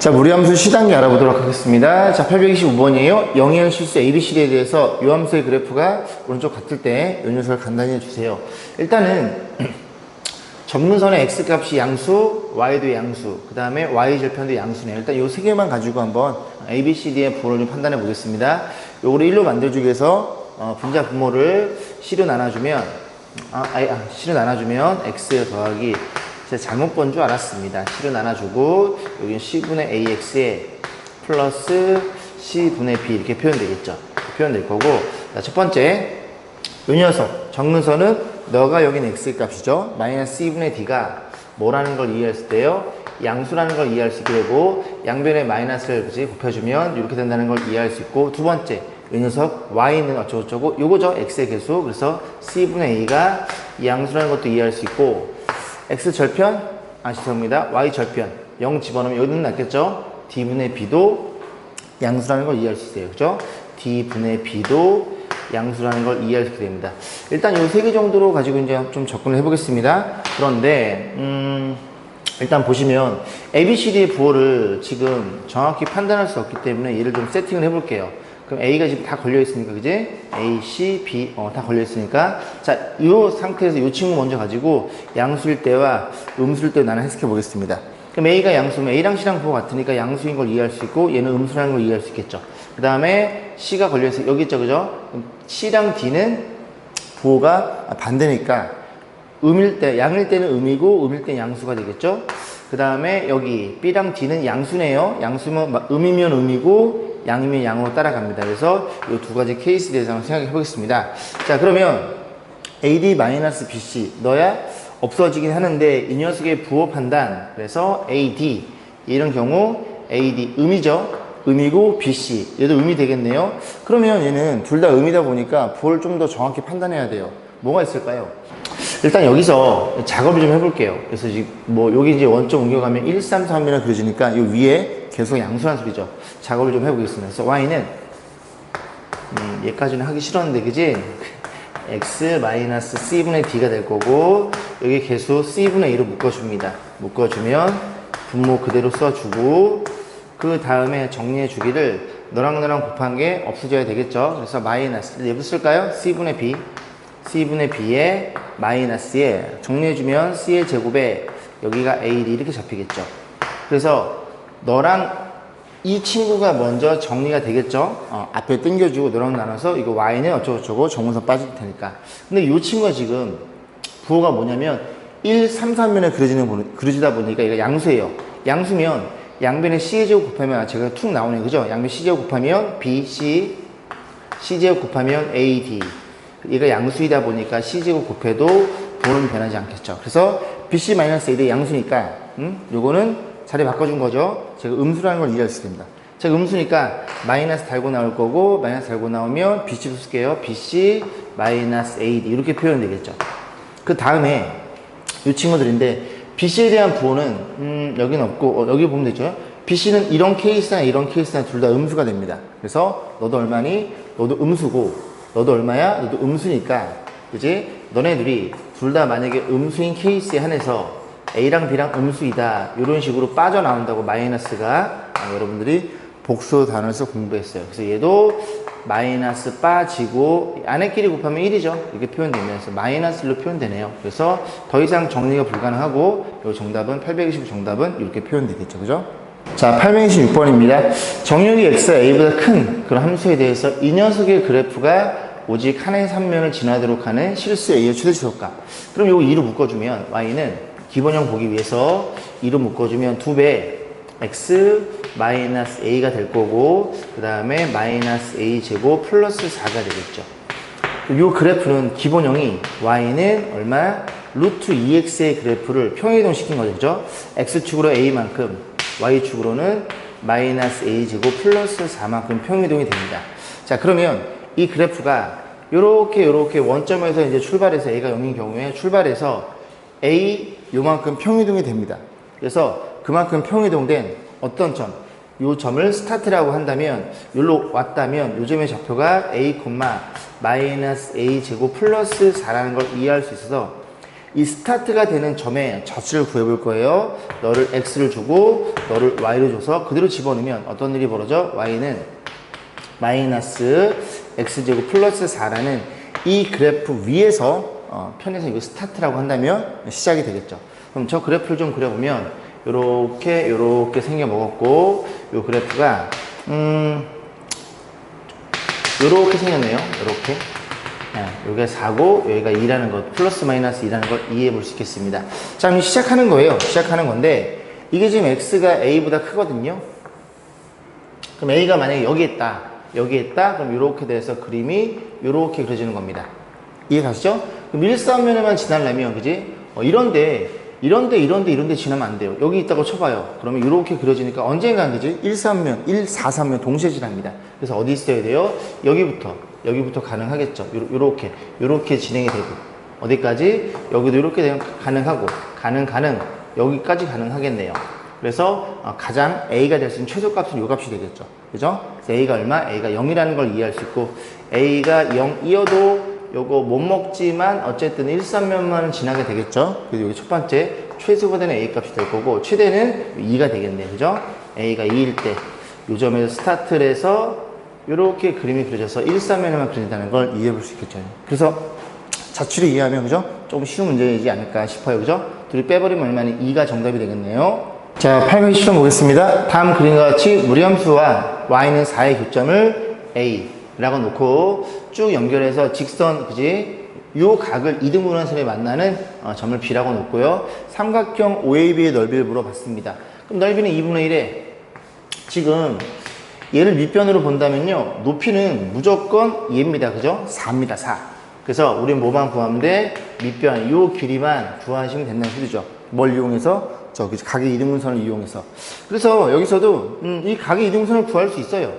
자, 무리함수 시단계 알아보도록 하겠습니다. 자, 825번이에요. 영의한 실수 ABCD에 대해서 요 함수의 그래프가 오른쪽 같을 때 요 녀석을 간단히 해주세요. 일단은 점근선의 x값이 양수, y도 양수, 그 다음에 y절편도 양수네요. 일단 요 세 개만 가지고 한번 ABCD의 부호를 좀 판단해 보겠습니다. 요거를 1로 만들어주기 위해서 분자 분모를 C로 나눠주면 C로 나눠주면 x 더하기, 제가 잘못 본 줄 알았습니다. C로 나눠주고 여기는 C분의 AX에 플러스 C분의 B 이렇게 표현되겠죠. 표현될 거고, 자, 첫 번째 요 녀석 정근선은 너가 여기는 X의 값이죠. 마이너스 C분의 D가 뭐라는 걸 이해했을 때요, 양수라는 걸 이해할 수 있게 되고, 양변에 마이너스를 그치 곱해주면 이렇게 된다는 걸 이해할 수 있고, 두 번째 이 녀석 Y는 어쩌고저쩌고 요거죠. X의 개수. 그래서 C분의 A가 양수라는 것도 이해할 수 있고, X절편, 죄송합니다. Y절편 0 집어넣으면 여기는 낫겠죠. D분의 B도 양수라는 걸 이해할 수 있어요. 그죠? D분의 B도 양수라는 걸 이해할 수 있게 됩니다. 일단 요 세 개 정도로 가지고 이제 좀 접근을 해보겠습니다. 그런데 일단 보시면 ABCD의 부호를 지금 정확히 판단할 수 없기 때문에 얘를 좀 세팅을 해볼게요. 그럼 A가 지금 다 걸려있으니까, 그지? A, C, B, 다 걸려있으니까. 자, 이 상태에서 이 친구 먼저 가지고 양수일 때와 음수일 때 나는 해석해 보겠습니다. 그럼 A가 양수면 A랑 C랑 부호 같으니까 양수인 걸 이해할 수 있고, 얘는 음수라는 걸 이해할 수 있겠죠. 그 다음에 C가 걸려있어요. 여기 있죠, 그죠? 그럼 C랑 D는 부호가 반대니까, 양일 때는 음이고, 음일 때는 양수가 되겠죠. 그 다음에 여기 B랑 D는 양수네요. 양수면 음이면 음이고, 양이면 양으로 따라갑니다. 그래서 이 두 가지 케이스에 대해서 한번 생각해 보겠습니다. 자, 그러면 AD-BC 너야 없어지긴 하는데 이 녀석의 부호 판단, 그래서 AD 이런 경우 AD 음이죠. 음이고 BC 얘도 음이 되겠네요. 그러면 얘는 둘 다 음이다 보니까 부호를 좀 더 정확히 판단해야 돼요. 뭐가 있을까요? 일단 여기서 작업을 좀 해볼게요. 그래서 지금 여기 이제 원점 옮겨가면 1, 3, 3이라 그려지니까 이 위에 계속 양수란 소리죠. 작업을 좀 해보겠습니다. 그래서 y는 얘까지는 하기 싫었는데, 그지? x-c분의 d가 될 거고, 여기 개수 c분의 2로 묶어줍니다. 묶어주면 분모 그대로 써주고, 그 다음에 정리해 주기를 너랑 곱한 게 없어져야 되겠죠. 그래서 마이너스 얘도 쓸까요? c분의 b, c분의 b에 마이너스에 정리해주면 c의 제곱에 여기가 AD 이렇게 잡히겠죠. 그래서 너랑 이 친구가 먼저 정리가 되겠죠. 앞에 당겨주고 너랑 나눠서 이거 y는 어쩌고저쩌고 정근선 빠질 테니까. 근데 이 친구가 지금 부호가 뭐냐면 1, 3, 3면에 그려지다 보니까 얘가 양수예요. 양수면 양변에 c의 제곱 곱하면 제가 툭 나오네, 그죠? 양변 c 제곱 곱하면 b, c, c 제곱 곱하면 a, d. 얘가 양수이다 보니까 c제곱 곱해도 부호는 변하지 않겠죠. 그래서 bc-a도 양수니까 요거는 자리 바꿔준 거죠. 제가 음수라는 걸 이해할 수 있습니다. 제가 음수니까 마이너스 달고 나올 거고, 마이너스 달고 나오면 bc도 쓸게요. bc-ad 이렇게 표현되겠죠. 그 다음에 이 친구들인데 bc에 대한 부호는 여기는 없고 여기 보면 되죠. bc는 이런 케이스나 이런 케이스나 둘 다 음수가 됩니다. 그래서 너도 얼마니? 너도 음수고, 너도 얼마야? 너도 음수니까, 그지? 너네들이 둘 다 만약에 음수인 케이스에 한해서 A랑 B랑 음수이다 이런 식으로 빠져나온다고 마이너스가 여러분들이 복수 단원에서 공부했어요. 그래서 얘도 마이너스 빠지고 안에끼리 곱하면 1이죠. 이렇게 표현되면서 마이너스 1로 표현되네요. 그래서 더 이상 정리가 불가능하고 이 정답은 825 정답은 이렇게 표현되겠죠. 그죠? 자, 826번입니다. 정육이 x가 a보다 큰 그런 함수에 대해서 이 녀석의 그래프가 오직 하나의 삼면을 지나도록 하는 실수 a의 최대치속값. 그럼 요거 2로 묶어주면 y는 기본형 보기 위해서 2로 묶어주면 2배 x-a가 될 거고, 그 다음에 마이너스 a 제곱 플러스 4가 되겠죠. 이 그래프는 기본형이 y는 얼마? 루트 2x의 그래프를 평행이동 시킨 거죠. 그죠? x축으로 a만큼, y축으로는 마이너스 a 제곱 플러스 4만큼 평행이동이 됩니다. 자, 그러면 이 그래프가 요렇게 원점에서 이제 출발해서 a가 0인 경우에 출발해서 a 요만큼 평이동이 됩니다. 그래서 그만큼 평이동된 어떤 점, 요 점을 스타트라고 한다면, 여기로 왔다면 요 점의 좌표가 a, 마이너스 a 제곱 플러스 4라는 걸 이해할 수 있어서 이 스타트가 되는 점에 자취를 구해볼 거예요. 너를 x를 주고 너를 y를 줘서 그대로 집어넣으면 어떤 일이 벌어져? y는 마이너스 x제곱 플러스 4라는 이 그래프 위에서 편에서 이거 스타트라고 한다면 시작이 되겠죠. 그럼 저 그래프를 좀 그려보면 요렇게 생겨 먹었고 요 그래프가 요렇게 생겼네요. 요렇게. 여기가 4고 여기가 2라는 것, 플러스 마이너스 2라는 걸 이해해 볼 수 있겠습니다. 자, 그럼 시작하는 거예요. 시작하는 건데 이게 지금 x가 a보다 크거든요. 그럼 a가 만약에 여기 있다. 그럼 이렇게 돼서 그림이 이렇게 그려지는 겁니다. 이해 가시죠? 그럼 일사면에만 지나려면, 그지? 이런데 지나면 안 돼요. 여기 있다고 쳐봐요. 그러면 이렇게 그려지니까 언젠간, 그지? 1, 4, 3면 동시에 지납니다. 그래서 어디 있어야 돼요? 여기부터 가능하겠죠. 요렇게 진행이 되고. 어디까지? 여기도 이렇게 되면 가능하고, 여기까지 가능하겠네요. 그래서 가장 A가 될 수 있는 최소값은 요 값이 되겠죠. 그죠? 그래서 A가 얼마? A가 0이라는 걸 이해할 수 있고, A가 0이어도 요거 못 먹지만 어쨌든 1, 3면만은 지나게 되겠죠. 그래서 여기 첫 번째 최소가 되는 A 값이 될 거고, 최대는 2가 되겠네요. 그죠? A가 2일 때 요 점에서 스타트를 해서 요렇게 그림이 그려져서 1, 3면에만 그려진다는 걸 이해해 볼 수 있겠죠. 그래서 자취를 이해하면, 그죠? 조금 쉬운 문제이지 않을까 싶어요. 그죠? 둘이 빼버리면 얼마니? 2가 정답이 되겠네요. 자, 800시험 보겠습니다. 다음 그림과 같이 무리함수와 y는 4의 교점을 a라고 놓고 쭉 연결해서 직선, 그지? 요 각을 이등분원선에 만나는 점을 b라고 놓고요. 삼각형 OAB의 넓이를 물어봤습니다. 그럼 넓이는 2분의 1에 지금 얘를 밑변으로 본다면요, 높이는 무조건 얘입니다. 그죠? 4입니다. 4. 그래서 우린 뭐만 구하면 돼? 밑변, 요 길이만 구하시면 된다는 소리죠. 뭘 이용해서? 저기 각의 이등분선을 이용해서. 그래서 여기서도 이 각의 이등분선을 구할 수 있어요.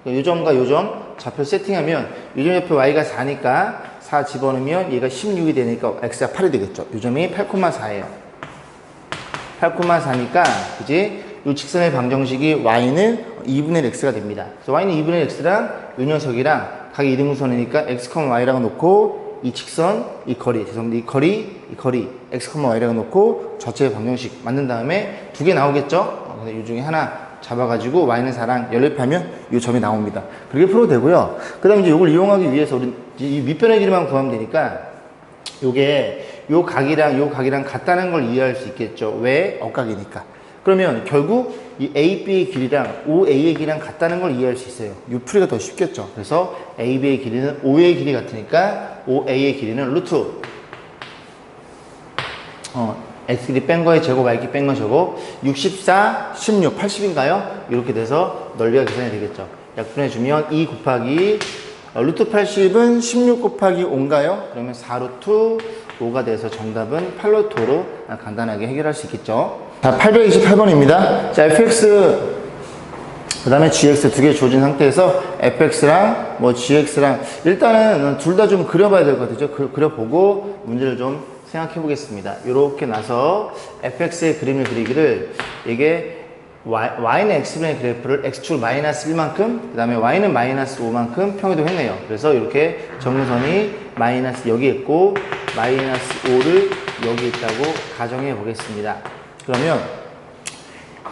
요 점과 요 점 좌표 세팅하면 요 점 옆에 y가 4니까 4 집어넣으면 얘가 16이 되니까 x가 8이 되겠죠. 요 점이 8,4예요. 8,4니까 그지? 요 직선의 방정식이 y는 2분의 x가 됩니다. 그래서 y는 2분의 x랑 요 녀석이랑 각의 이등분선이니까 x, y라고 놓고 이 직선, 이 거리, 죄송합니다. 이 거리, x, y라고 놓고 전체의 방정식 만든 다음에 두 개 나오겠죠? 이 중에 하나 잡아가지고 y는 4랑 연립하면 이 점이 나옵니다. 그렇게 풀어도 되고요. 그 다음에 이제 이걸 이용하기 위해서 우리 이 밑변의 길이만 구하면 되니까 요게 요 각이랑 같다는 걸 이해할 수 있겠죠. 왜? 억각이니까. 그러면 결국 이 AB의 길이랑 OA의 길이랑 같다는 걸 이해할 수 있어요. 이 풀이가 더 쉽겠죠. 그래서 AB의 길이는 OA의 길이 같으니까 OA의 길이는 루트 X길이 뺀 거에 제곱, Y길이 뺀 거 제곱 64, 16, 80인가요? 이렇게 돼서 넓이가 계산이 되겠죠. 약분해주면 2 곱하기 루트 80은 16 곱하기 5인가요? 그러면 4루트 5가 돼서 정답은 8루트 5로 간단하게 해결할 수 있겠죠. 자, 828번입니다. 자, fx, 그 다음에 gx 두 개 주어진 상태에서 fx랑 뭐 gx랑 일단은 둘 다 좀 그려봐야 될 것 같아요. 그려보고 문제를 좀 생각해 보겠습니다. 이렇게 나서 fx의 그림을 그리기를 이게 y는 x분의 그래프를 x축 마이너스 1만큼 그 다음에 y는 마이너스 5만큼 평이동 했네요. 그래서 이렇게 정무선이 마이너스 여기 있고 마이너스 5를 여기 있다고 가정해 보겠습니다. 그러면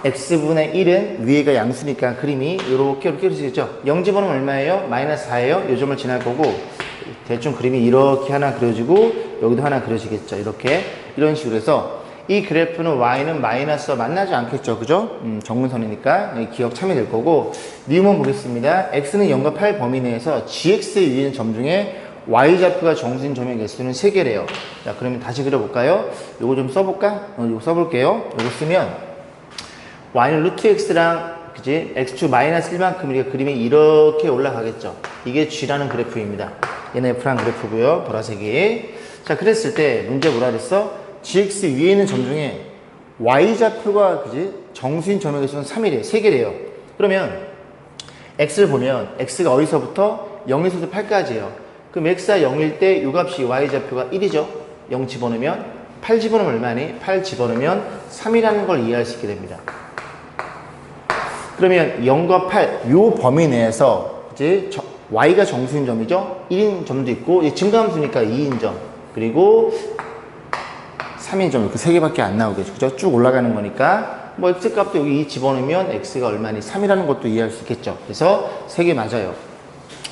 x분의 1은 위에가 양수니까 그림이 이렇게 그려지겠죠. 0 집어넣으면 얼마예요? 마이너스 4예요. 이 점을 지날 거고 대충 그림이 이렇게 하나 그려지고 여기도 하나 그려지겠죠. 이렇게 이런 식으로 해서 이 그래프는 y는 마이너스와 만나지 않겠죠. 그죠? 정문선이니까 여기 기억 참이 될 거고 미음원 보겠습니다. x는 0과 8 범위 내에서 gx의 위에 있는 점 중에 y좌표가 정수인 점의 개수는 3개래요. 자, 그러면 다시 그려볼까요? 요거 좀 써볼까? 요거 써볼게요. 요거 쓰면 y는 루트 x랑 그지? x축 마이너스 1만큼 그림이 이렇게 올라가겠죠. 이게 g라는 그래프입니다. 얘는 f라는 그래프고요. 보라색이. 자, 그랬을 때 문제 뭐라 그랬어? gx 위에 있는 점 중에 y좌표가 그지? 정수인 점의 개수는 3이래요. 3개래요. 그러면 x를 보면 x가 어디서부터 0에서부터 8까지예요. 그럼 x가 0일 때 이 값이 y좌표가 1이죠. 0 집어넣으면 8 집어넣으면 얼마니? 8 집어넣으면 3이라는 걸 이해할 수 있게 됩니다. 그러면 0과 8 요 범위 내에서 이제 y가 정수인 점이죠. 1인 점도 있고 증가함수니까 2인 점. 그리고 3인점 이렇게 3개밖에 안 나오겠죠. 그죠? 쭉 올라가는 거니까 뭐 x값도 여기 2 집어넣으면 x가 얼마니? 3이라는 것도 이해할 수 있겠죠. 그래서 3개 맞아요.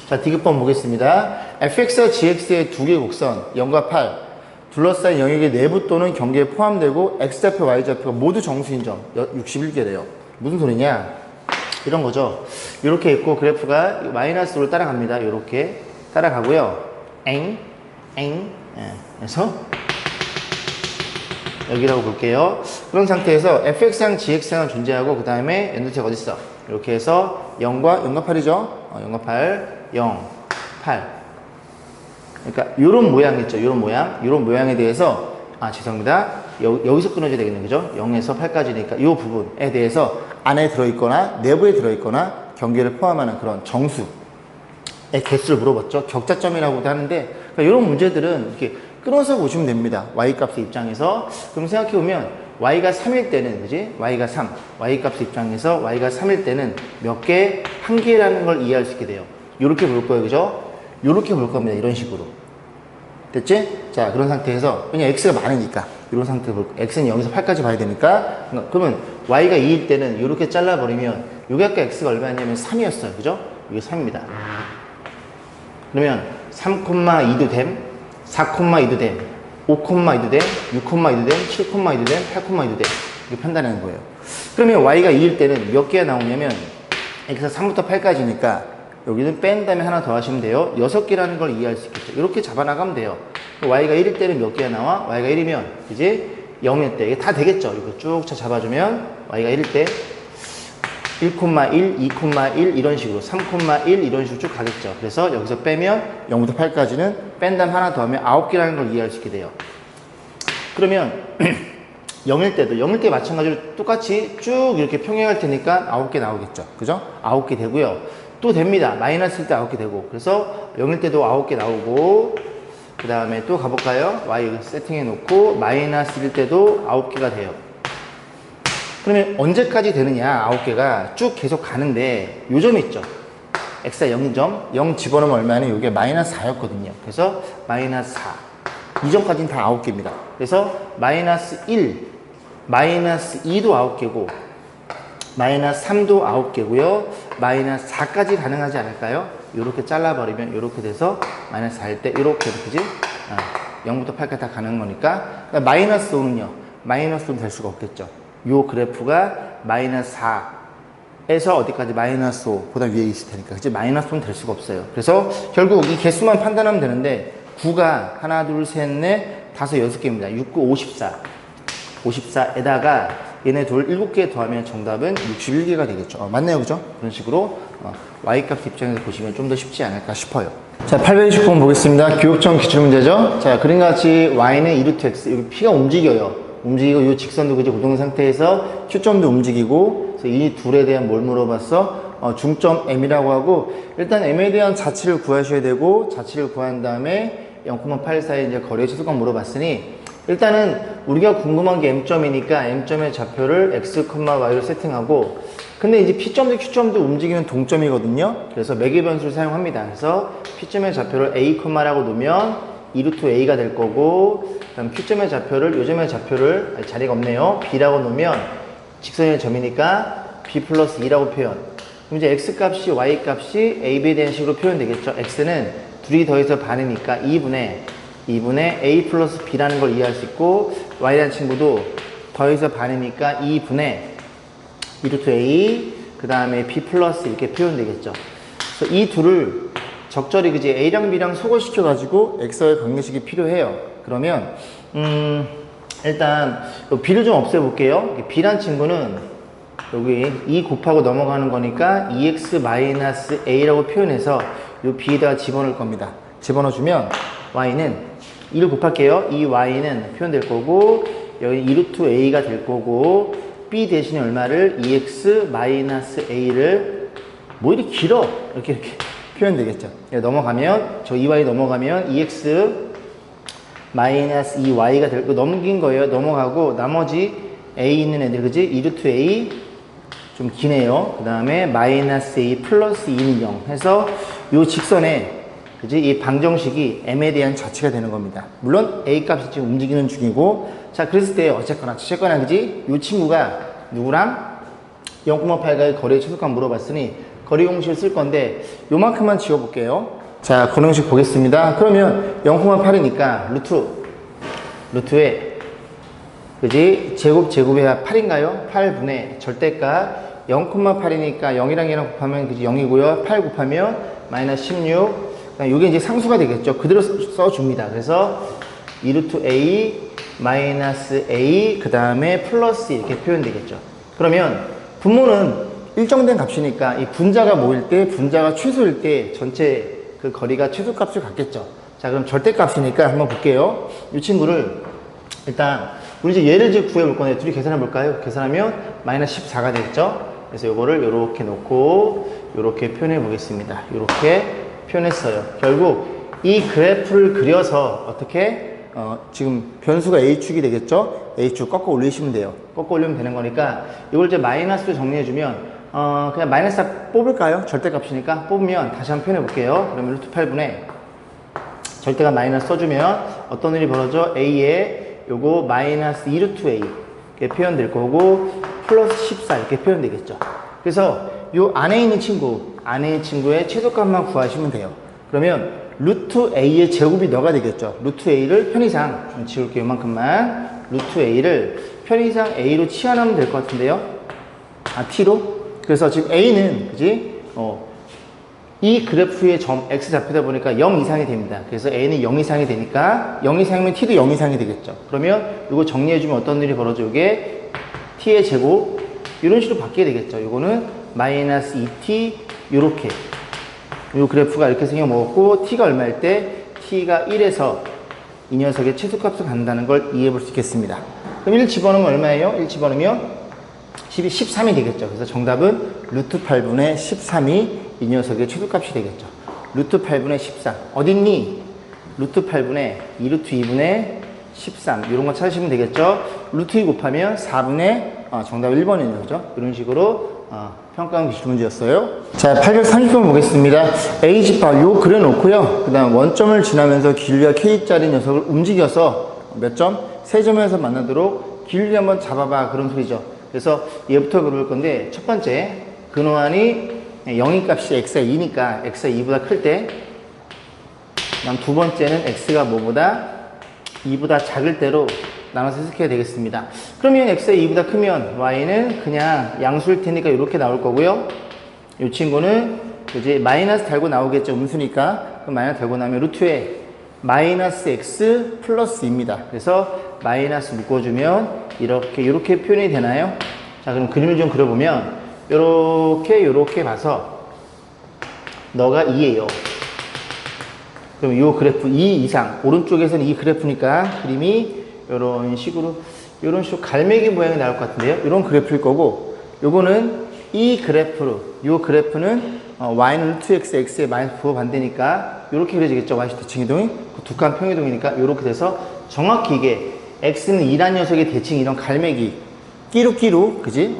자, 디귿번 보겠습니다. fx와 gx의 두 개 곡선 0과 8 둘러싸인 영역의 내부 또는 경계에 포함되고 x좌표, y좌표가 모두 정수인 점 61개래요. 무슨 소리냐? 이런 거죠. 이렇게 있고 그래프가 마이너스로 따라갑니다. 이렇게 따라가고요. 그래서 여기라고 볼게요. 그런 상태에서 fx랑 gx랑 존재하고 그 다음에 엔도체가 어딨어? 이렇게 해서 0과 8이죠? 0과 8, 0, 8. 그러니까 요런 모양 있죠? 요런 모양에 대해서 죄송합니다. 여기서 끊어져야 되겠네. 그죠? 0에서 8까지니까 요 부분에 대해서 안에 들어있거나 내부에 들어있거나 경계를 포함하는 그런 정수의 개수를 물어봤죠. 격자점이라고도 하는데 그러니까 이런 문제들은 이렇게 끊어서 보시면 됩니다. y값의 입장에서. 그럼 생각해보면 y가 3일 때는 그지? y가 3. y값의 입장에서 y가 3일 때는 몇 개? 한 개라는 걸 이해할 수 있게 돼요. 요렇게 볼 거예요. 그죠? 요렇게 볼 겁니다. 이런 식으로. 됐지? 자, 그런 상태에서 그냥 x가 많으니까 이런 상태로 볼 거예요. x는 0에서 8까지 봐야 되니까 그러면 y가 2일 때는 이렇게 잘라버리면 요게 아까 x가 얼마였냐면 3이었어요. 그죠? 이게 3입니다. 그러면 3,2도 됨, 4,2도 됨, 5,2도 됨, 6,2도 됨, 7,2도 됨, 8,2도 됨. 이렇게 판단하는 거예요. 그러면 y가 2일 때는 몇 개가 나오냐면 x가 3부터 8까지니까 여기는 뺀 다음에 하나 더 하시면 돼요. 6개라는 걸 이해할 수 있겠죠. 이렇게 잡아나가면 돼요. y가 1일 때는 몇 개가 나와? y가 1이면 이제 0일 때 이게 다 되겠죠. 이거 쭉 잡아주면 y가 1일 때 1,1, 2,1 이런 식으로 3,1 이런 식으로 쭉 가겠죠. 그래서 여기서 빼면 0부터 8까지는 뺀 다음 하나 더 하면 9개라는 걸 이해할 수 있게 돼요. 그러면 0일 때 마찬가지로 똑같이 쭉 이렇게 평행할 테니까 9개 나오겠죠. 그죠? 9개 되고요. 또 됩니다. 마이너스일 때 9개 되고. 그래서 0일 때도 9개 나오고, 그 다음에 또 가볼까요? y 세팅해 놓고, 마이너스일 때도 9개가 돼요. 그러면 언제까지 되느냐? 9개가 쭉 계속 가는데, 요 점이 있죠. x가 0점, 0 집어넣으면 얼마냐? 이게 마이너스 4였거든요. 그래서 마이너스 4. 이 점까지는 다 9개입니다. 그래서 마이너스 1, 마이너스 2도 9개고, 마이너스 3도 9개고요. 마이너스 4까지 가능하지 않을까요? 이렇게 잘라버리면 이렇게 돼서 마이너스 4일 때 이렇게 그지? 0부터 8까지 다 가능한 거니까. 그러니까 마이너스 5는요. 마이너스 5는 될 수가 없겠죠. 요 그래프가 마이너스 4에서 어디까지 마이너스 5 보다 위에 있을 테니까. 그치? 마이너스 5는 될 수가 없어요. 그래서 결국 이 개수만 판단하면 되는데 9가 하나, 둘, 셋, 넷, 다섯, 6개입니다. 6, 9, 54. 54에다가 얘네 둘 7개 더하면 정답은 61개가 되겠죠. 맞네요. 그죠? 그런 식으로 y값 입장에서 보시면 좀 더 쉽지 않을까 싶어요. 자, 829번 보겠습니다. 교육청 기출문제죠. 자, 그림과 같이 y는 2루트 x, 여기 p가 움직여요. 움직이고 이 직선도 그지 고정 상태에서 q점도 움직이고, 그래서 이 둘에 대한 뭘 물어봤어? 중점 m이라고 하고, 일단 m에 대한 자치를 구하셔야 되고, 자치를 구한 다음에 0,8 사이 이제 거리의 최소값 물어봤으니, 일단은 우리가 궁금한 게 m점이니까 m점의 좌표를 x, y로 세팅하고, 근데 이제 p점도 q점도 움직이는 동점이거든요. 그래서 매개 변수를 사용합니다. 그래서 p점의 좌표를 a,라고 놓으면 2루트 a가 될 거고, 그다음 q점의 좌표를, 요점의 좌표를 자리가 없네요. b라고 놓으면 직선의 점이니까 b 플러스 2라고 표현. 그럼 이제 x 값이 y 값이 a, b에 대한 식으로 표현되겠죠. x는 둘이 더해서 반이니까 2분의 a 플러스 b라는 걸 이해할 수 있고, y라는 친구도 더해서 반이니까 2분의 2루트 a, 그 다음에 b 플러스 이렇게 표현되겠죠. 그래서 이 둘을 적절히 그지 a랑 b랑 소거시켜가지고 x와의 관계식이 필요해요. 그러면 일단 b를 좀 없애볼게요. b란 친구는 여기 2 곱하고 넘어가는 거니까 2x-a라고 표현해서 이 b에다가 집어넣을 겁니다. 집어넣어주면 y는 2를 곱할게요. 이 y는 표현될 거고, 여기 2루트 a가 될 거고, b 대신에 얼마를? 2x-a를 뭐 이렇게 길어? 이렇게 표현되겠죠. 넘어가면, 저 2y 넘어가면 2x-2y가 될 거, 넘긴 거예요. 넘어가고, 나머지 a 있는 애들, 그지? 2루트 a, 좀 기네요. 그 다음에 마이너스 a 플러스 2는 0 해서 요 직선에 그지? 이 방정식이 m에 대한 자체가 되는 겁니다. 물론 a 값이 지금 움직이는 중이고 자, 그랬을 때 어쨌거나 그지? 이 친구가 누구랑 0,8과의 거리의 최소값 물어봤으니 거리 공식을 쓸 건데 요만큼만 지워볼게요. 자, 거리 공식 보겠습니다. 그러면 0,8이니까 루트에 그지? 제곱의 8인가요? 8분의 절대값 0,8이니까 0이랑 2랑 곱하면 그지? 0이고요. 8 곱하면 마이너스 16. 이게 이제 상수가 되겠죠. 그대로 써줍니다. 그래서 2루트 a 마이너스 a 그 다음에 플러스 이렇게 표현되겠죠. 그러면 분모는 일정된 값이니까 이 분자가 모일 때 분자가 최소일 때 전체 그 거리가 최소값을 갖겠죠. 자, 그럼 절대값이니까 한번 볼게요. 이 친구를 일단 우리 이제 얘를 이제 구해볼 건데 둘이 계산해 볼까요? 계산하면 마이너스 14가 되겠죠. 그래서 요거를 요렇게 놓고 요렇게 표현해 보겠습니다. 요렇게 표현했어요. 결국 이 그래프를 그려서 어떻게 지금 변수가 A축이 되겠죠? A축 꺾어 올리시면 돼요. 꺾어 올리면 되는 거니까 이걸 이제 마이너스로 정리해주면 그냥 마이너스 딱 뽑을까요? 절대값이니까 뽑으면 다시 한번 표현해 볼게요. 그러면 루트 8분의 절대가 마이너스 써주면 어떤 일이 벌어져? A에 요거 마이너스 2루트 A 이렇게 표현될 거고 플러스 14 이렇게 표현되겠죠. 그래서 요 안에 있는 친구의 최소값만 구하시면 돼요. 그러면 루트 A의 제곱이 너가 되겠죠. 루트 A를 편의상 좀 지울게요. 요만큼만 루트 A를 편의상 A로 치환하면 될 것 같은데요. T로. 그래서 지금 A는 그지? 이 그래프의 점 X 잡히다 보니까 0 이상이 됩니다. 그래서 A는 0 이상이 되니까 0 이상이면 T도 0 이상이 되겠죠. 그러면 이거 정리해주면 어떤 일이 벌어져? 이게 T의 제곱 이런 식으로 바뀌게 되겠죠. 이거는 마이너스 2T 요렇게 이 그래프가 이렇게 생겨 먹었고 T가 얼마일 때 T가 1에서 이 녀석의 최소값을 간다는 걸 이해해 볼 수 있겠습니다. 그럼 1 집어넣으면 얼마예요? 1 집어넣으면 13이 되겠죠. 그래서 정답은 루트 8분의 13이 이 녀석의 최소값이 되겠죠. 루트 8분의 13 어딨니? 루트 8분의 2루트 2분의 13 이런 거 찾으시면 되겠죠. 루트 2 곱하면 4분의 정답 1번이네요. 그죠? 이런 식으로 평가한 기출 문제였어요. 자, 830번 보겠습니다. A집합 요 그려놓고요. 그 다음 원점을 지나면서 길이가 K짜리 녀석을 움직여서 몇 점? 세 점에서 만나도록 길이 한번 잡아봐 그런 소리죠. 그래서 얘부터 그려볼 건데 첫 번째 근호환이 0인 값이 x가 2니까 x가 2보다 클 때 그다음 두 번째는 x가 뭐보다 2보다 작을 때로 나눠서 해석해야 되겠습니다. 그러면 x가 2보다 크면 y는 그냥 양수일 테니까 이렇게 나올 거고요. 이 친구는 이제 마이너스 달고 나오겠죠. 음수니까. 그럼 마이너스 달고 나면 루트에 마이너스 x 플러스 2입니다. 그래서 마이너스 묶어주면 이렇게 표현이 되나요? 자, 그럼 그림을 좀 그려보면 요렇게 봐서 너가 2예요. 그럼 이 그래프 2 이상 오른쪽에서는 이 그래프니까 그림이 이런 식으로 갈매기 모양이 나올 것 같은데요. 이런 그래프일 거고 요거는 이 그래프는 y는 루트 x, x의 마이너스 부호 반대니까 이렇게 그려지겠죠. y 대칭이동이 두칸 평이동이니까 이렇게 돼서 정확히 이게 x는 2란 녀석의 대칭 이런 갈매기 끼룩 그지?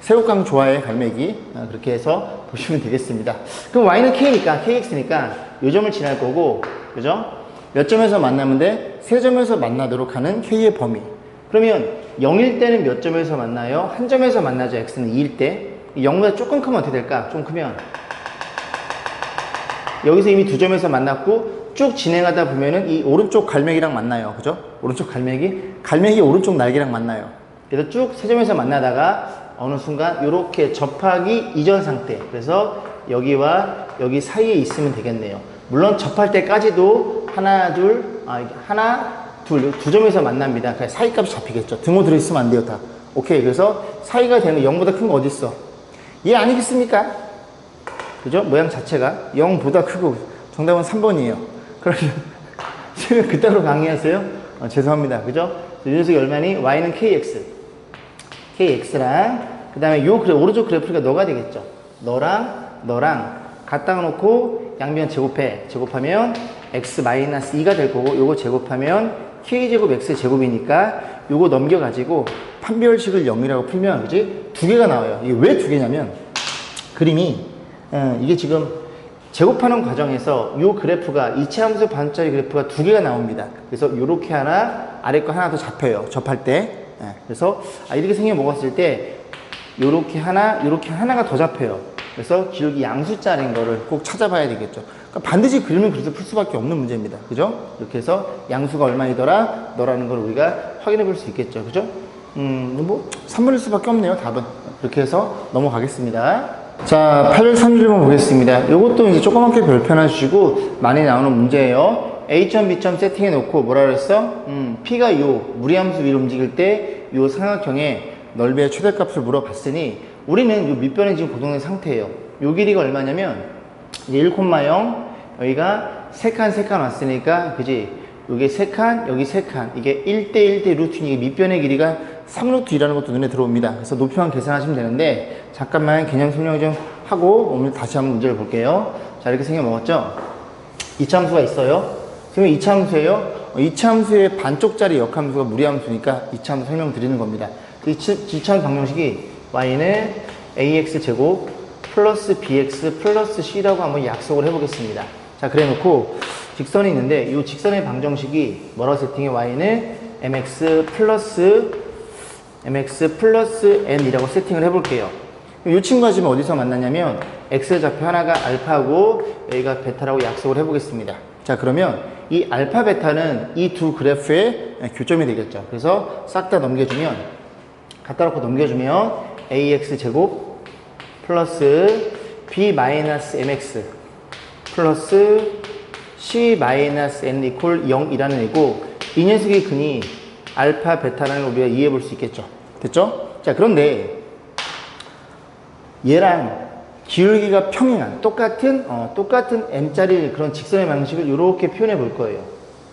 새우깡 좋아해 갈매기 그렇게 해서 보시면 되겠습니다. 그럼 y는 k니까 kx니까 요 점을 지날 거고 그죠? 몇 점에서 만나면 돼? 세 점에서 만나도록 하는 k의 범위. 그러면 0일 때는 몇 점에서 만나요? 한 점에서 만나죠. x는 2일 때. 0보다 조금 크면 어떻게 될까? 좀 크면 여기서 이미 두 점에서 만났고 쭉 진행하다 보면은 이 오른쪽 갈매기랑 만나요. 그죠? 오른쪽 갈매기 오른쪽 날개랑 만나요. 그래서 쭉 세 점에서 만나다가 어느 순간 이렇게 접하기 이전 상태. 그래서 여기와 여기 사이에 있으면 되겠네요. 물론 접할 때까지도 두 점에서 만납니다. 그러니까 사이값이 잡히겠죠. 등호 들어있으면 안 돼요, 다. 오케이. 그래서 사이가 되는 0보다 큰 거 어딨어? 얘 아니겠습니까? 그죠? 모양 자체가 0보다 크고 정답은 3번이에요. 그러면 그따로 강의하세요? 죄송합니다. 그죠? 이 녀석이 얼마니? y는 kx랑 그 다음에 오른쪽 그래프가 너가 되겠죠. 너랑 갖다가 놓고 양변 제곱하면 x-2가 될 거고 요거 제곱하면 k제곱 x제곱이니까 요거 넘겨가지고 판별식을 0이라고 풀면 그지? 두 개가 나와요. 이게 왜 두 개냐면 그림이 이게 지금 제곱하는 과정에서 이 그래프가 이차함수 반짜리 그래프가 두 개가 나옵니다. 그래서 이렇게 하나, 아래 거 하나 더 잡혀요. 접할 때. 그래서 이렇게 생겨 먹었을 때 이렇게 하나가 더 잡혀요. 그래서 기울기 양수짜리인 거를 꼭 찾아봐야 되겠죠. 그러니까 반드시 그림을 그려서 풀 수밖에 없는 문제입니다. 그죠? 이렇게 해서 양수가 얼마이더라? 너라는 걸 우리가 확인해 볼 수 있겠죠. 그죠? 뭐 3분의 수밖에 없네요. 답은. 그렇게 해서 넘어가겠습니다. 자, 831번 보겠습니다. 이것도 이제 조그맣게 별표 하나 주시고 많이 나오는 문제예요. A점, B점 세팅해 놓고 뭐라 그랬어? P가 요 무리함수 위로 움직일 때 요 삼각형의 넓이의 최대값을 물어봤으니 우리는 요 밑변에 지금 고정된 상태예요. 요 길이가 얼마냐면 이제 1,0 여기가 3칸 왔으니까 그지? 요게 3칸, 여기 3칸. 이게 1대1대 루트니 이게 밑변의 길이가 3루트이라는 것도 눈에 들어옵니다. 그래서 높이만 계산하시면 되는데 잠깐만 개념 설명 좀 하고 오늘 다시 한번 문제를 볼게요. 자, 이렇게 생겨 먹었죠? 이차함수가 있어요. 지금 이차함수예요. 이차함수의 반쪽짜리 역함수가 무리함수니까 이차함수 설명드리는 겁니다. 이차함수 방정식이 y는 ax제곱 플러스 bx 플러스 c라고 한번 약속을 해보겠습니다. 자, 그래 놓고 직선이 있는데 이 직선의 방정식이 뭐라고 세팅해? y는 mx 플러스 n이라고 세팅을 해볼게요. 이 친구가 지금 어디서 만났냐면 x의 좌표 하나가 알파고 여기가 베타라고 약속을 해보겠습니다. 자, 그러면 이 알파 베타는 이 두 그래프의 교점이 되겠죠. 그래서 싹 다 넘겨주면 갖다 놓고 넘겨주면 ax 제곱 플러스 b 마이너스 mx 플러스 c 마이너스 n 이퀄 0이라는 애고 이 녀석의 근이 알파 베타라는 걸 우리가 이해해 볼 수 있겠죠. 됐죠? 자, 그런데 얘랑 기울기가 평행한 똑같은 m짜리 그런 직선의 방식을 이렇게 표현해 볼 거예요.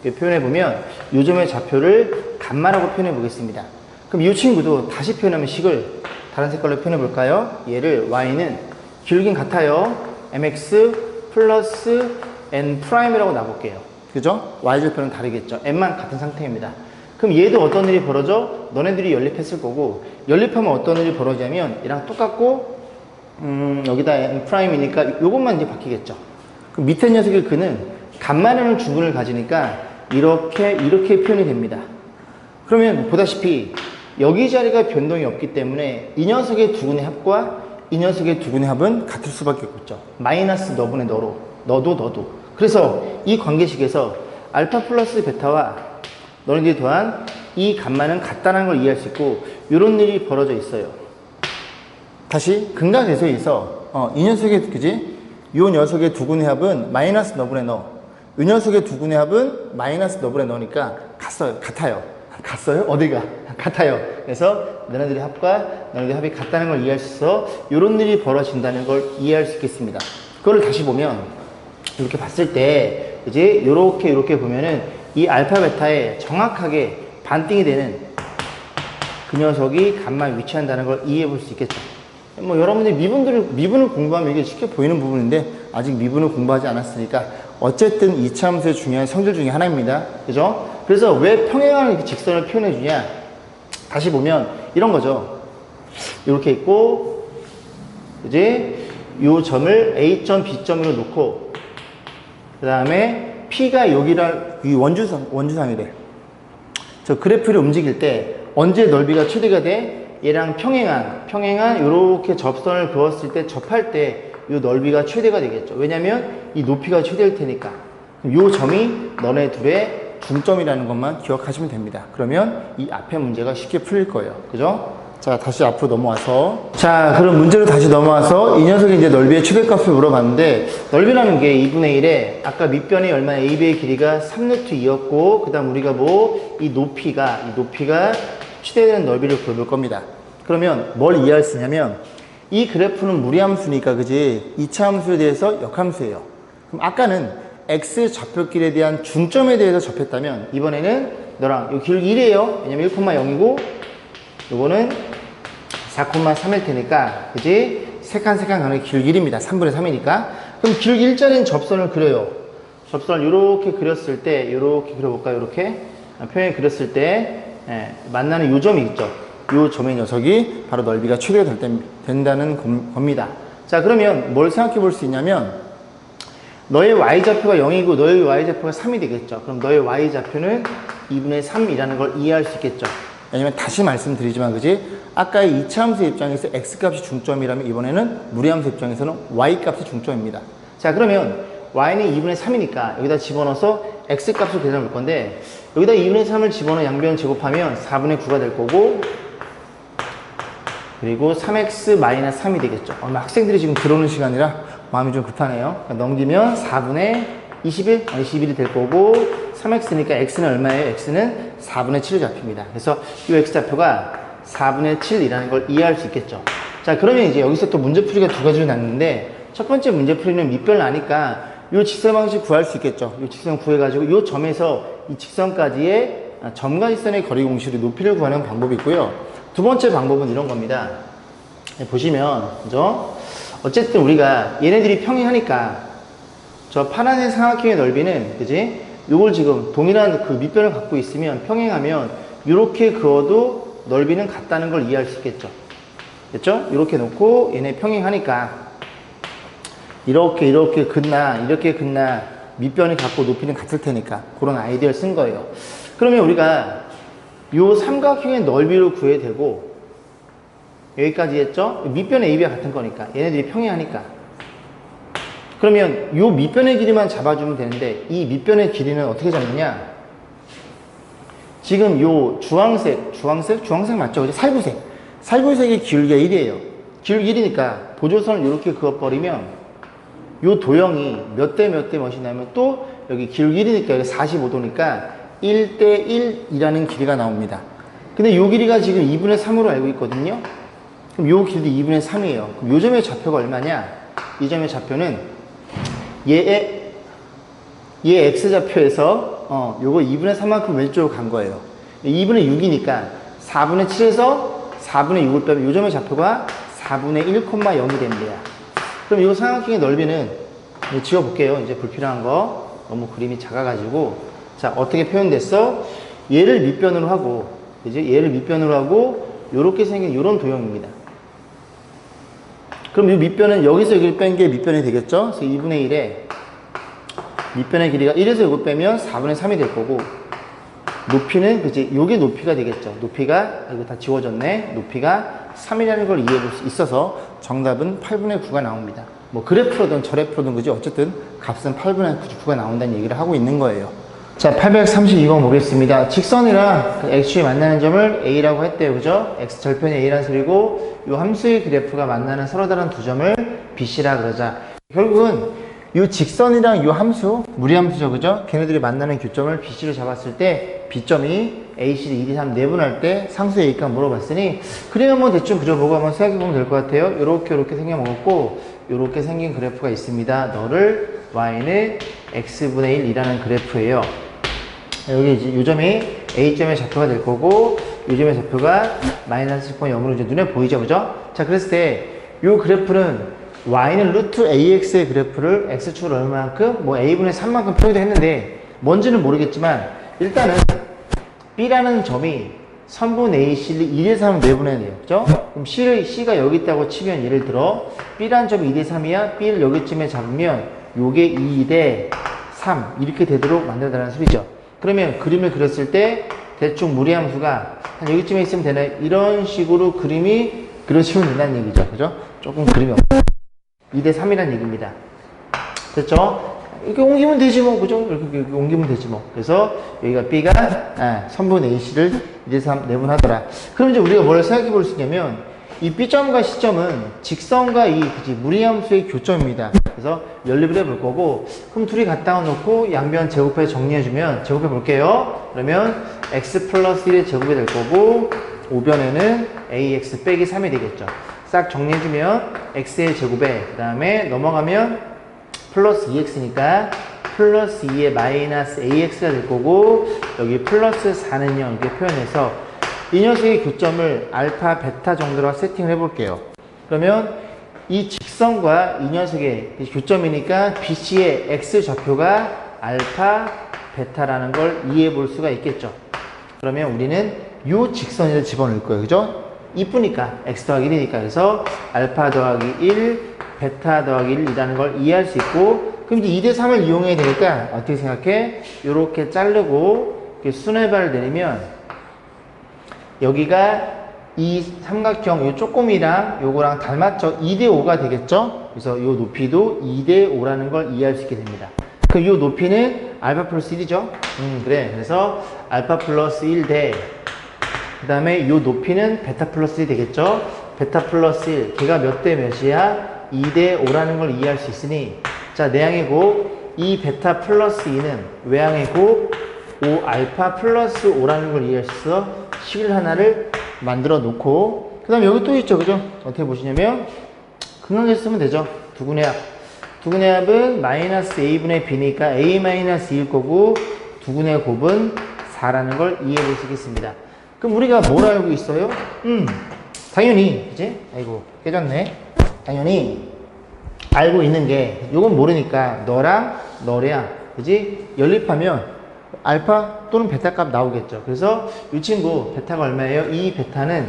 이렇게 표현해 보면 요 점의 좌표를 감마라고 표현해 보겠습니다. 그럼 이 친구도 다시 표현하면 식을 다른 색깔로 표현해 볼까요? 얘를 y는 기울기는 같아요. mx 플러스 n 프라임이라고 놔볼게요. 그죠? y절표는 다르겠죠. n만 같은 상태입니다. 그럼 얘도 어떤 일이 벌어져? 너네들이 연립했을 거고 연립하면 어떤 일이 벌어지냐면 얘랑 똑같고 여기다 n'이니까 요것만 이제 바뀌겠죠. 그럼 밑에 녀석의 근은 간만하는 주근을 가지니까 이렇게 표현이 됩니다. 그러면 보다시피 여기 자리가 변동이 없기 때문에 이 녀석의 두 근의 합과 이 녀석의 두 근의 합은 같을 수밖에 없죠. 마이너스 너분의 너로 너도 그래서 이 관계식에서 알파 플러스 베타와 너희들이 더한 이 값만은 같다는 걸 이해할 수 있고 이런 일이 벌어져 있어요. 다시 근각에서에서 이 녀석의 그지? 요 녀석의 두 근의 합은 마이너스 너분의 너. 이 녀석의 두 근의 합은 마이너스 너분의 너니까 같아요. 갔어요? 어디가? 같아요. 그래서 너네들의 합과 너네들의 합이 같다는 걸 이해할 수 있어 이런 일이 벌어진다는 걸 이해할 수 있겠습니다. 그거를 다시 보면 이렇게 봤을 때 이제 이렇게 보면은 이 알파 베타에 정확하게 반띵이 되는 그 녀석이 간만 위치한다는 걸 이해해 볼 수 있겠죠. 뭐 여러분들이 미분을 공부하면 이게 쉽게 보이는 부분인데 아직 미분을 공부하지 않았으니까 어쨌든 이차함수의 중요한 성질 중에 하나입니다. 그죠? 그래서 왜 평행하는 직선을 표현해 주냐? 다시 보면 이런 거죠. 이렇게 있고 이제 요 점을 A점, B점으로 놓고 그 다음에 P가 여기랑 이 원주상이래. 저 그래프를 움직일 때 언제 넓이가 최대가 돼? 얘랑 평행한 이렇게 접선을 그었을 때 접할 때 이 넓이가 최대가 되겠죠. 왜냐면 이 높이가 최대일 테니까. 이 점이 너네 둘의 중점이라는 것만 기억하시면 됩니다. 그러면 이 앞에 문제가 쉽게 풀릴 거예요. 그죠? 자, 다시 앞으로 넘어와서. 자, 그럼 문제로 다시 넘어와서 이 녀석이 이제 넓이의 최대값을 물어봤는데 넓이라는 게 2분의 1에 아까 밑변이 얼마나 AB의 길이가 3루트2였고 그 다음 우리가 이 높이가 최대된 넓이를 구해볼 겁니다. 그러면 뭘 이해할 수 있냐면 이 그래프는 무리함수니까 그지? 이차함수에 대해서 역함수예요. 그럼 아까는 x 좌표길에 대한 중점에 대해서 접했다면 이번에는 너랑 이 기울기 1이에요. 왜냐면 1,0이고 요거는 4,3일 테니까 그지? 세칸 가는 기울기 1입니다. 3분의 3이니까. 그럼 기울기 1짜리인 접선을 그려요. 접선을 이렇게 그렸을 때 이렇게 그려볼까요? 이렇게 표현을 그렸을 때 만나는 요 점이 있죠. 요 점의 녀석이 바로 넓이가 최대가 된다는 겁니다. 자, 그러면 뭘 생각해 볼 수 있냐면 너의 y좌표가 0이고 너의 y좌표가 3이 되겠죠. 그럼 너의 y좌표는 2분의 3이라는 걸 이해할 수 있겠죠. 왜냐면 다시 말씀드리지만 그지? 아까의 이차함수의 입장에서 x값이 중점이라면 이번에는 무리함수 입장에서는 y값이 중점입니다. 자, 그러면 y는 2분의 3이니까 여기다 집어넣어서 x값을 계산해 볼 건데 여기다 2분의 3을 집어넣어 양변 제곱하면 4분의 9가 될 거고 그리고 3x-3이 되겠죠. 학생들이 지금 들어오는 시간이라 마음이 좀 급하네요. 그러니까 넘기면 4분의 21? 21이 될 거고 3x니까 x는 얼마예요? x는 4분의 7이 잡힙니다. 그래서 이 x좌표가 4분의 7이라는 걸 이해할 수 있겠죠. 자, 그러면 이제 여기서 또 문제풀이가 두 가지로 났는데 첫 번째 문제풀이는 밑변을 아니까 이 직선 방식 구할 수 있겠죠. 이 직선 구해가지고 이 점에서 이 직선까지의 점과 직선의 거리 공식으로 높이를 구하는 방법이 있고요. 두 번째 방법은 이런 겁니다. 보시면 그죠? 어쨌든 우리가 얘네들이 평행하니까 저 파란색 삼각형의 넓이는 그지? 요걸 지금 동일한 그 밑변을 갖고 있으면 평행하면 이렇게 그어도 넓이는 같다는 걸 이해할 수 있겠죠. 됐죠? 이렇게 놓고 얘네 평행하니까 이렇게 긋나 밑변을 갖고 높이는 같을 테니까 그런 아이디어를 쓴 거예요. 그러면 우리가 요 삼각형의 넓이를 구해야 되고 여기까지 했죠? 밑변의 AB가 같은 거니까 얘네들이 평행하니까 그러면 요 밑변의 길이만 잡아주면 되는데 이 밑변의 길이는 어떻게 잡느냐? 지금 요 주황색 맞죠? 그죠? 살구색의 기울기가 1이에요. 기울기 1이니까 보조선을 이렇게 그어버리면 요 도형이 몇 대 몇이냐면 또 여기 기울기 1이니까 여기 45도니까 1대 1이라는 길이가 나옵니다. 근데 요 길이가 지금 2분의 3으로 알고 있거든요. 그럼 요 길이도 2분의 3이에요. 그럼 요 점의 좌표가 얼마냐? 이 점의 좌표는 얘 x좌표에서 요거 2분의 3만큼 왼쪽으로 간 거예요. 2분의 6이니까 4분의 7에서 4분의 6을 빼면 요 점의 좌표가 4분의 1,0이 된대요. 그럼 이 삼각형의 넓이는 지워볼게요. 이제 불필요한 거 너무 그림이 작아가지고 자 어떻게 표현됐어? 얘를 밑변으로 하고 이제 얘를 밑변으로 하고 요렇게 생긴 요런 도형입니다. 그럼 이 밑변은 여기서 여기를 뺀 게 밑변이 되겠죠? 그래서 2분의 1에 밑변의 길이가 1에서 요거 빼면 4분의 3이 될 거고 높이는 그치 요게 높이가 되겠죠. 높이가 이거 다 지워졌네. 높이가 3이라는 걸 이해해 볼 수 있어서 정답은 8분의 9가 나옵니다. 뭐 그래프로든 저래프로든 그지 어쨌든 값은 8분의 9가 나온다는 얘기를 하고 있는 거예요. 자 832번 보겠습니다. 직선이랑 그 x축이 만나는 점을 a라고 했대요. 그죠? x 절편이 a라는 소리고 요 함수의 그래프가 만나는 서로 다른 두 점을 bc라 그러자. 결국은 요 직선이랑 요 함수, 무리함수죠. 그죠? 걔네들이 만나는 교점을 bc로 잡았을 때 b점이 ac, 1, 2, 3 내분할 때 상수의 a값 물어봤으니 그림 한번 대충 그려보고 한번 생각해보면 될 것 같아요. 요렇게 생겨먹었고 요렇게 생긴 그래프가 있습니다. 너를 y는 x분의 1이라는 그래프예요. 여기 이제 요 점이 a점의 좌표가 될 거고 요 점의 좌표가 마이너스 10.0으로 이제 눈에 보이죠. 그죠? 자, 그랬을 때 요 그래프는 y는 루트 ax의 그래프를 x축을 얼마만큼? 뭐 a분의 3만큼 표기도 했는데 뭔지는 모르겠지만 일단은 b라는 점이 선분 AC를 2대 3을 내분해내요. 그죠? 그럼 C가 여기 있다고 치면 예를 들어 b라는 점이 2대 3이야. b를 여기쯤에 잡으면 요게 2대 3 이렇게 되도록 만들어달라는 소리죠. 그러면 그림을 그렸을 때 대충 무리함수가 한 여기쯤에 있으면 되나요? 이런 식으로 그림이 그려지면 된다는 얘기죠. 그죠? 조금 그림이 없어요. 2대 3이라는 얘기입니다. 됐죠? 이렇게 옮기면 되지 뭐. 그죠? 이렇게 옮기면 되지 뭐. 그래서 여기가 B가 선분 AC를 2대 3 내분하더라. 그럼 이제 우리가 뭘 생각해 볼 수 있냐면 이 B점과 C점은 직선과 이 무리함수의 교점입니다. 그래서 연립을 해볼 거고 그럼 둘이 갖다가 놓고 양변 제곱해 정리해주면 제곱해 볼게요. 그러면 x 플러스 1의 제곱이 될 거고 오변에는 ax 빼기 3이 되겠죠. 싹 정리해주면 x의 제곱에 그 다음에 넘어가면 플러스 2x니까 플러스 2의 마이너스 ax가 될 거고 여기 플러스 4는요 이렇게 표현해서 이 녀석의 교점을 알파 베타 정도로 세팅을 해볼게요. 그러면 이 직선과 이 녀석의 교점이니까 BC의 x 좌표가 알파 베타라는 걸 이해해 볼 수가 있겠죠. 그러면 우리는 이 직선을 집어넣을 거예요. 그죠? 이쁘니까 x 더하기 1이니까 그래서 알파 더하기 1 베타 더하기 1이라는 걸 이해할 수 있고 그럼 이제 2대 3을 이용해야 되니까 어떻게 생각해? 요렇게 자르고 이렇게 순회발을 내리면 여기가 이 삼각형 요 쪼꼬미랑 요거랑 닮았죠? 2대 5가 되겠죠? 그래서 요 높이도 2대 5라는 걸 이해할 수 있게 됩니다. 그럼 요 높이는 알파 플러스 1이죠? 그래. 그래서 알파 플러스 1대 그 다음에 요 높이는 베타 플러스 1이 되겠죠? 베타 플러스 1 걔가 몇 대 몇이야? 2대 5라는 걸 이해할 수 있으니 자 내항의 곱 이 베타 플러스 2는 외항의 곱 5 알파 플러스 5라는 걸 이해할 수 있어 식을 하나를 만들어 놓고 그 다음에 여기 또 있죠 그죠? 어떻게 보시냐면 근각에 쓰면 되죠. 두근의 합 두근의 합은 마이너스 a분의 b니까 a 마이너스 2일 거고 두근의 곱은 4라는 걸 이해해 볼 수 있겠습니다. 그럼 우리가 뭘 알고 있어요? 당연히 그치? 아이고 깨졌네. 당연히 알고 있는 게 요건 모르니까 너랑 너랑 그지? 연립하면 알파 또는 베타 값 나오겠죠. 그래서 이 친구 베타가 얼마예요? 이 베타는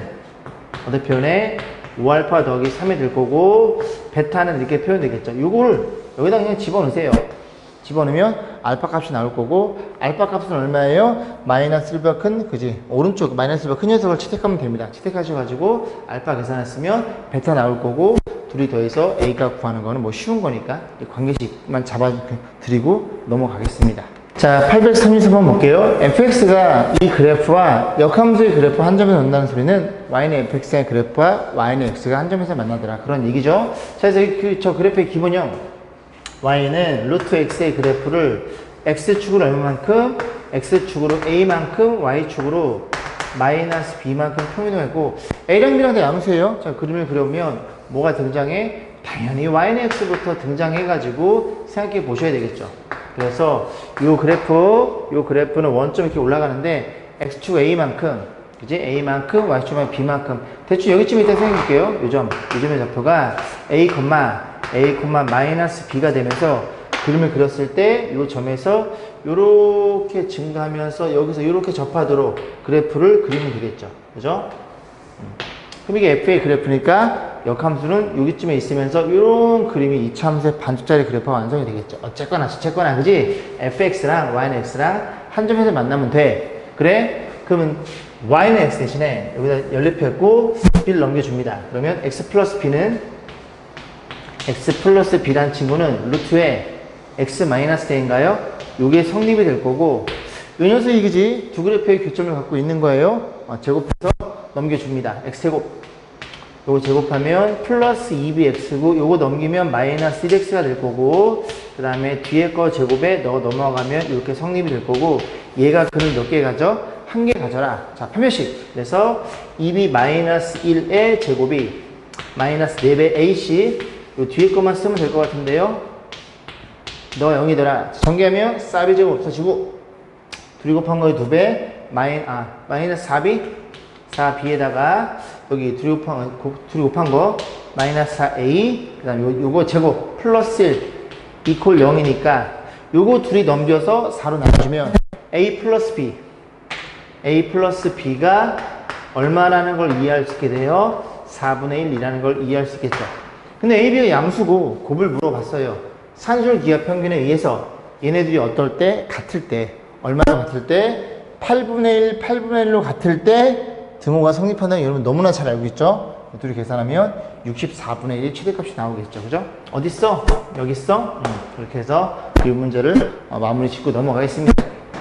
어떻게 표현해? 5알파 더하기 3이 될 거고 베타는 이렇게 표현되겠죠. 요거를 여기다 그냥 집어넣으세요. 집어넣으면 알파 값이 나올 거고 알파 값은 얼마예요? 마이너스 1바 큰 그지? 오른쪽 마이너스 1바 큰 녀석을 채택하면 됩니다. 채택하셔가지고 알파 계산했으면 베타 나올 거고 둘이 더해서 A 값 구하는 거는 뭐 쉬운 거니까 이 관계식만 잡아드리고 넘어가겠습니다. 자, 833번 볼게요. fx가 이 그래프와 역함수의 그래프 한 점에서 온다는 소리는 y는 fx의 그래프와 y는 x가 한 점에서 만나더라. 그런 얘기죠. 자, 그래서 저 그래프의 기본형 y는 루트 x의 그래프를 x축으로 얼마만큼 x축으로 a만큼 y축으로 마이너스 b만큼 평균하고 a랑 b랑 다 양수예요. 자, 그림을 그려보면 뭐가 등장해? 당연히 y는 x부터 등장해가지고 생각해 보셔야 되겠죠. 그래서 요 그래프는 원점 이렇게 올라가는데 x축 a만큼 그지? a만큼 y축 b만큼 대충 여기쯤 있다 생각해볼게요. 요점의 좌표가 a, 마이너스 b가 되면서 그림을 그렸을 때 요 점에서 요렇게 증가하면서 여기서 요렇게 접하도록 그래프를 그리면 되겠죠. 그죠? 그럼 이게 f의 그래프니까 역함수는 여기쯤에 있으면서 이런 그림이 2차 함수의 반쪽짜리 그래프가 완성이 되겠죠. 어쨌거나 그지? fx랑 y는 x랑 한 점에서 만나면 돼. 그래? 그러면 y는 x 대신에 여기다 연립했고 b를 넘겨줍니다. 그러면 x 플러스 b라는 친구는 루트에 x 마이너스 대인가요? 요게 성립이 될 거고 이 녀석이 그지? 두 그래프의 교점을 갖고 있는 거예요. 제곱해서 넘겨줍니다. x제곱 요거 제곱하면 플러스 2bx고 요거 넘기면 마이너스 1x가 될 거고 그 다음에 뒤에 거 제곱에 넘어가면 이렇게 성립이 될 거고 얘가 근을 몇 개 가져? 한 개 가져라. 자, 편면식. 그래서 2b 마이너스 1의 제곱이 마이너스 4배 ac 요 뒤에 것만 쓰면 될 것 같은데요. 너 0이더라. 전개하면 4b 제곱 없어지고 둘이 곱한 거에 2배 마이너스 4b 4b에다가 여기 둘이 곱한 거 마이너스 4a 그 다음 요거 제곱 플러스 1 이퀄 0이니까 요거 둘이 넘겨서 4로 나눠주면 a 플러스 b가 얼마라는 걸 이해할 수 있게 돼요? 4분의 1이라는 걸 이해할 수 있겠죠. 근데 a, b가 양수고 곱을 물어봤어요. 산술 기하 평균에 의해서 얘네들이 어떨 때? 같을 때 얼마나 같을 때? 8분의 1로 같을 때 등호가 성립한다는 여러분 너무나 잘 알고 있죠? 둘이 계산하면 64분의 1 최대값이 나오겠죠. 그죠? 어딨어? 여기 있어? 그렇게 해서 이 문제를 마무리 짓고 넘어가겠습니다.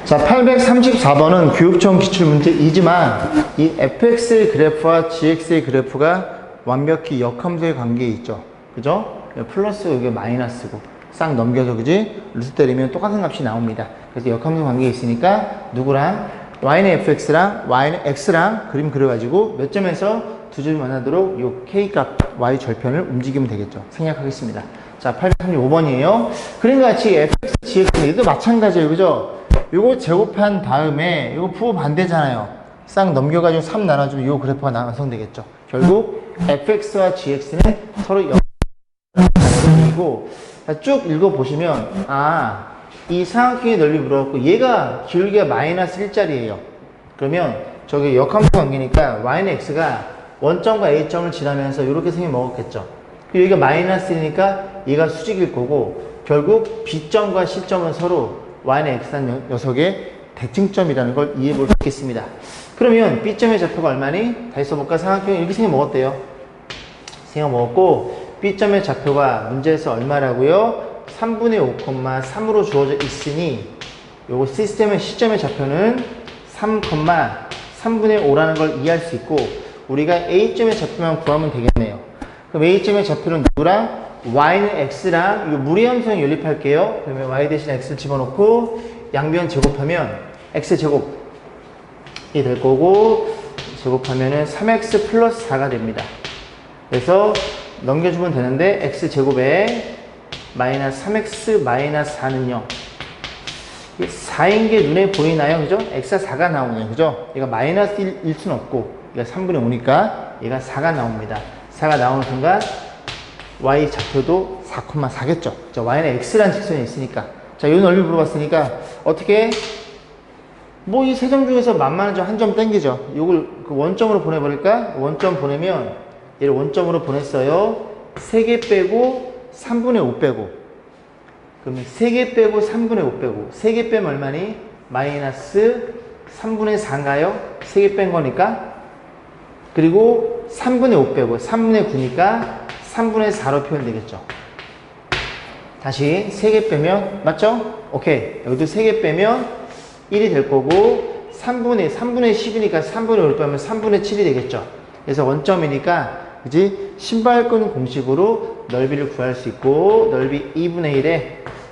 자, 834번은 교육청 기출문제이지만 이 fx의 그래프와 gx의 그래프가 완벽히 역함수의 관계에 있죠. 그죠? 플러스고 이게 마이너스고 싹 넘겨서 그지? 루트 때리면 똑같은 값이 나옵니다. 그래서 역함수 관계에 있으니까 누구랑? y는 fx랑 y는 x랑 그림 그려가지고 몇 점에서 두 점이 만나도록 요 k값 y 절편을 움직이면 되겠죠. 생략하겠습니다. 자, 835번이에요. 그림과 같이 fx, gx도 마찬가지예요. 그죠? 요거 제곱한 다음에 요거 부호 반대잖아요. 싹 넘겨가지고 3 나눠주면 요 그래프가 완성되겠죠. 결국 fx와 gx는 서로 역이고 쭉 읽어보시면 이 삼각형의 넓이 물어봤고 얘가 기울기가 마이너스 1짜리예요. 그러면 저기 역함수 관계니까 y는 x가 원점과 a점을 지나면서 이렇게 생겨 먹었겠죠. 여기가 마이너스 1이니까 얘가 수직일 거고 결국 B점과 C점은 서로 Y는 X한 녀석의 대칭점이라는 걸 이해해 볼 수 있겠습니다. 그러면 B점의 좌표가 얼마니? 다시 써볼까? 삼각형이 이렇게 생겨 먹었대요. 생겨 먹었고 B점의 좌표가 문제에서 얼마라고요? 3분의 5,3으로 주어져 있으니 요거 시스템의 C점의 좌표는 3,3분의 5라는 걸 이해할 수 있고 우리가 A점의 좌표만 구하면 되겠네요. 그럼 A점의 좌표는 누구랑? Y는 X랑 이거 무리함수형 연립할게요. 그러면 Y 대신 X를 집어넣고 양변 제곱하면 X제곱이 될 거고 제곱하면은 3X 플러스 4가 됩니다. 그래서 넘겨주면 되는데 X제곱에 마이너스 3X 마이너스 4는요 4인 게 눈에 보이나요? 그죠? X가 4가 나오네요. 그죠? 얘가 마이너스 1일 수는 없고 얘가 3분의 5니까 얘가 4가 나옵니다. 4가 나오는 순간 Y 좌표도 4,4겠죠. 자, Y는 X라는 직선이 있으니까. 자, 이 넓이 물어봤으니까 어떻게 뭐 이 세 점 중에서 만만한 점 한 점 땡기죠. 이걸 그 원점으로 보내버릴까? 원점 보내면 얘를 원점으로 보냈어요. 3개 빼고 3분의 5 빼고 그러면 3개 빼고 3분의 5 빼고 3개 빼면 얼마니? 마이너스 3분의 4인가요? 3개 뺀 거니까 그리고 3분의 5 빼고 3분의 9니까 3분의 4로 표현되겠죠. 다시 3개 빼면 맞죠? 오케이. 여기도 3개 빼면 1이 될 거고 3분의 10이니까 3분의 5를 빼면 3분의 7이 되겠죠. 그래서 원점이니까 그지? 신발끈 공식으로 넓이를 구할 수 있고 넓이 2분의 1에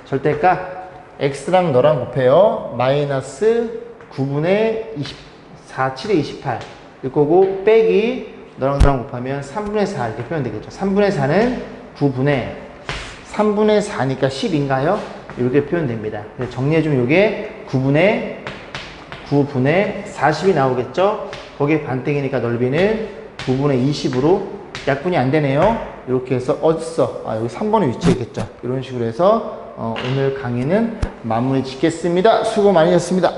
절대값 X랑 너랑 곱해요. 마이너스 9분의 24, 7에 28 일 거고 빼기 너랑 곱하면 3분의 4 이렇게 표현되겠죠. 3분의 4는 9분의 3분의 4니까 10인가요? 이렇게 표현됩니다. 그래서 정리해주면 이게 9분의 40이 나오겠죠. 거기에 반땡이니까 넓이는 9분의 20으로 약분이 안 되네요. 이렇게 해서 어딨어? 아, 여기 3번에 위치했겠죠. 이런 식으로 해서 오늘 강의는 마무리 짓겠습니다. 수고 많이 했습니다.